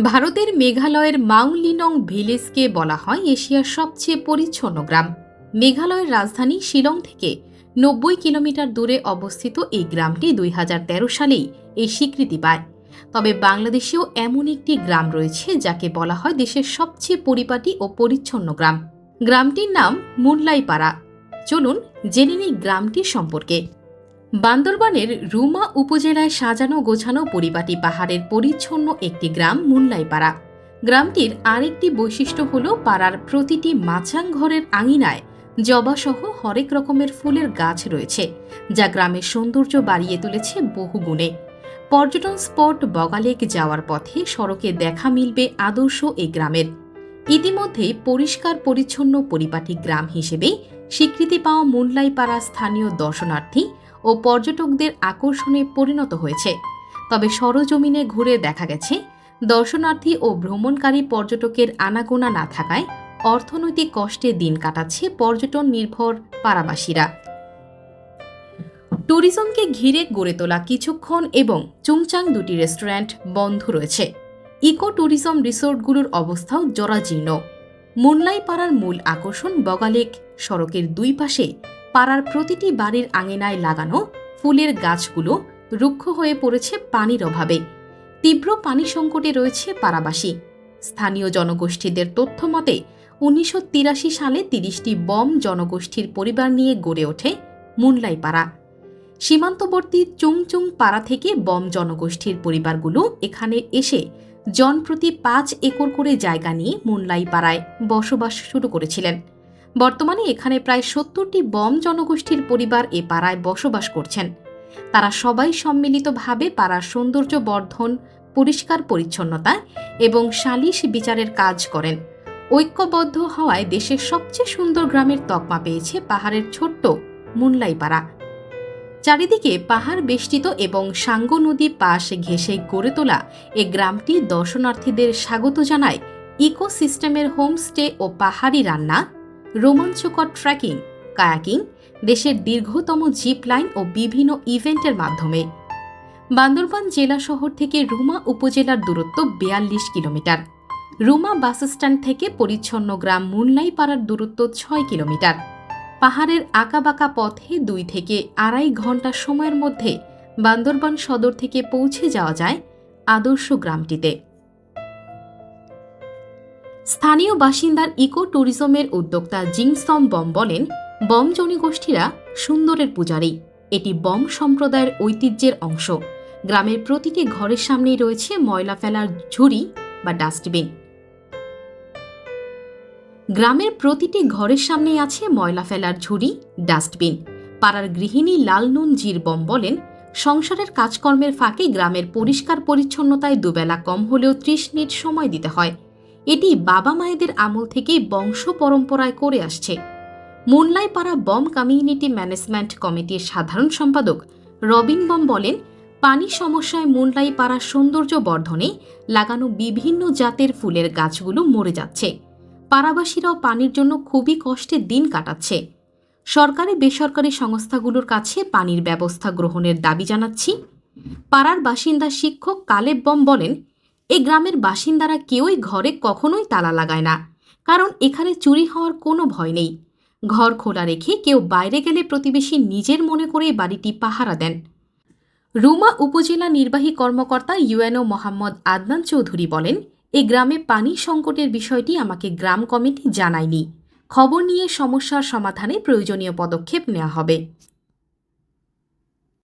ভারতের মেঘালয়ের মাউলিনং ভিলেজকে বলা হয় এশিয়ার সবচেয়ে পরিচ্ছন্ন গ্রাম। মেঘালয়ের রাজধানী শিলং থেকে ৯০ কিলোমিটার দূরে অবস্থিত এই গ্রামটি ২০১৩ সালেই এই স্বীকৃতি পায়। তবে বাংলাদেশেও এমন একটি গ্রাম রয়েছে যাকে বলা হয় দেশের সবচেয়ে পরিপাটি ও পরিচ্ছন্ন গ্রাম। গ্রামটির নাম মুনলাইপাড়া। চলুন জেনে নিই গ্রামটি সম্পর্কে। বান্দরবানের রুমা উপজেলায় সাজানো গোছানো পরিপাটি পাহাড়ের পরিচ্ছন্ন একটি গ্রাম মুনলাইপাড়া। গ্রামটির আরেকটি বৈশিষ্ট্য হল পাড়ার প্রতিটি মাচাং ঘরের আঙিনায় জবাসহ হরেক রকমের ফুলের গাছ রয়েছে, যা গ্রামের সৌন্দর্য বাড়িয়ে তুলেছে বহুগুণে। পর্যটন স্পট বগালেক যাওয়ার পথে সড়কে দেখা মিলবে আদর্শ এই গ্রামের। ইতিমধ্যেই পরিষ্কার পরিচ্ছন্ন পরিপাটি গ্রাম হিসেবে স্বীকৃতি পাওয়া মুনলাইপাড়া স্থানীয় দর্শনার্থী ও পর্যটকদের আকর্ষণে পরিণত হয়েছে। তবে সরজমিনে ঘুরে দেখা গেছে দর্শনার্থী ও ভ্রমণকারী পর্যটকের আনাগোনা না থাকায় অর্থনৈতিক কষ্টে দিন কাটাচ্ছে পর্যটন নির্ভর পাড়াবাসীরা। ট্যুরিজমকে ঘিরে গড়ে তোলা কিছুক্ষণ এবং চুংচাং দুটি রেস্টুরেন্ট বন্ধ রয়েছে। ইকো ট্যুরিজম রিসোর্টগুলোর অবস্থাও জরাজীর্ণ। মুনলাইপাড়ার মূল আকর্ষণ বগালেক। সড়কের দুই পাশে পাড়ার প্রতিটি বাড়ির আঙিনায় লাগানো ফুলের গাছগুলো রুক্ষ হয়ে পড়েছে পানির অভাবে। তীব্র পানি সংকটে রয়েছে পাড়াবাসী। স্থানীয় জনগোষ্ঠীদের তথ্য মতে ১৯৮৩ সালে ৩০টি বম জনগোষ্ঠীর পরিবার নিয়ে গড়ে ওঠে মুনলাইপাড়া। সীমান্তবর্তী চুংচুং পাড়া থেকে বম জনগোষ্ঠীর পরিবারগুলো এখানে এসে জনপ্রতি ৫ একর করে জায়গা নিয়ে মুনলাইপাড়ায় বসবাস শুরু করেছিলেন। বর্তমানে এখানে প্রায় ৭০টি বম জনগোষ্ঠীর পরিবার এ পাড়ায় বসবাস করছেন। তারা সবাই সম্মিলিতভাবে পাড়ার সৌন্দর্য বর্ধন, পরিষ্কার পরিচ্ছন্নতা এবং সালিশ বিচারের কাজ করেন। ঐক্যবদ্ধ হওয়ায় দেশের সবচেয়ে সুন্দর গ্রামের তকমা পেয়েছে পাহাড়ের ছোট্ট মুনলাইপাড়া। চারিদিকে পাহাড় বেষ্টিত এবং সাঙ্গো নদী পাশ ঘেঁষে গড়ে তোলা এ গ্রামটি দর্শনার্থীদের স্বাগত জানায় ইকোসিস্টেমের হোমস্টে ও পাহাড়ি রান্না, রোমাঞ্চকর ট্রেকিং, কায়াকিং, দেশের দীর্ঘতম জিপ লাইন ও বিভিন্ন ইভেন্টের মাধ্যমে। বান্দরবান জেলা শহর থেকে রুমা উপজেলার দূরত্ব ৪২ কিলোমিটার। রুমা বাসস্ট্যান্ড থেকে পরিচ্ছন্ন গ্রাম মুনলাইপাড়ার দূরত্ব ৬ কিলোমিটার। পাহাড়ের আঁকাবাঁকা পথে ২ থেকে আড়াই ঘন্টা সময়ের মধ্যে বান্দরবান সদর থেকে পৌঁছে যাওয়া যায় আদর্শ গ্রামটিতে। স্থানীয় বাসিন্দার ইকো ট্যুরিজমের উদ্যোক্তা জিংসম বম বলেন, বম জনগোষ্ঠীরা সুন্দরের পূজারী। এটি বম সম্প্রদায়ের ঐতিহ্যের অংশ। গ্রামের প্রতিটি ঘরের সামনেই রয়েছে ময়লা ফেলার ঝুড়ি বা ডাস্টবিন। গ্রামের প্রতিটি ঘরের সামনেই আছে ময়লা ফেলার ঝুড়ি, ডাস্টবিন। পাড়ার গৃহিণী লালনুন জির বম বলেন, সংসারের কাজকর্মের ফাঁকে গ্রামের পরিষ্কার পরিচ্ছন্নতায় দুবেলা কম হলেও ৩০ মিনিট সময় দিতে হয়। এটি বাবা মায়েদের আমল থেকেই বংশ পরম্পরায় করে আসছে। মুনলাইপাড়া বম কমিউনিটি ম্যানেজমেন্ট কমিটির সাধারণ সম্পাদক রবিন বম বলেন, পানি সমস্যায় মুনলাইপাড়ার সৌন্দর্য বর্ধনে লাগানো বিভিন্ন জাতের ফুলের গাছগুলো মরে যাচ্ছে। পাড়াবাসীরাও পানির জন্য খুবই কষ্টে দিন কাটাচ্ছে। সরকারি বেসরকারি সংস্থাগুলোর কাছে পানির ব্যবস্থা গ্রহণের দাবি জানাচ্ছি। পাড়ার বাসিন্দা শিক্ষক কালেব বম বলেন, এই গ্রামের বাসিন্দারা কেউই ঘরে কখনোই তালা লাগায় না, কারণ এখানে চুরি হওয়ার কোনো ভয় নেই। ঘর খোলা রেখে কেউ বাইরে গেলে প্রতিবেশী নিজের মনে করে বাড়িটি পাহারা দেন। রুমা উপজেলা নির্বাহী কর্মকর্তা ইউএনও মোহাম্মদ আদনান চৌধুরী বলেন, এই গ্রামে পানি সংকটের বিষয়টি আমাকে গ্রাম কমিটি জানায়নি। খবর নিয়ে সমস্যার সমাধানে প্রয়োজনীয় পদক্ষেপ নেওয়া হবে।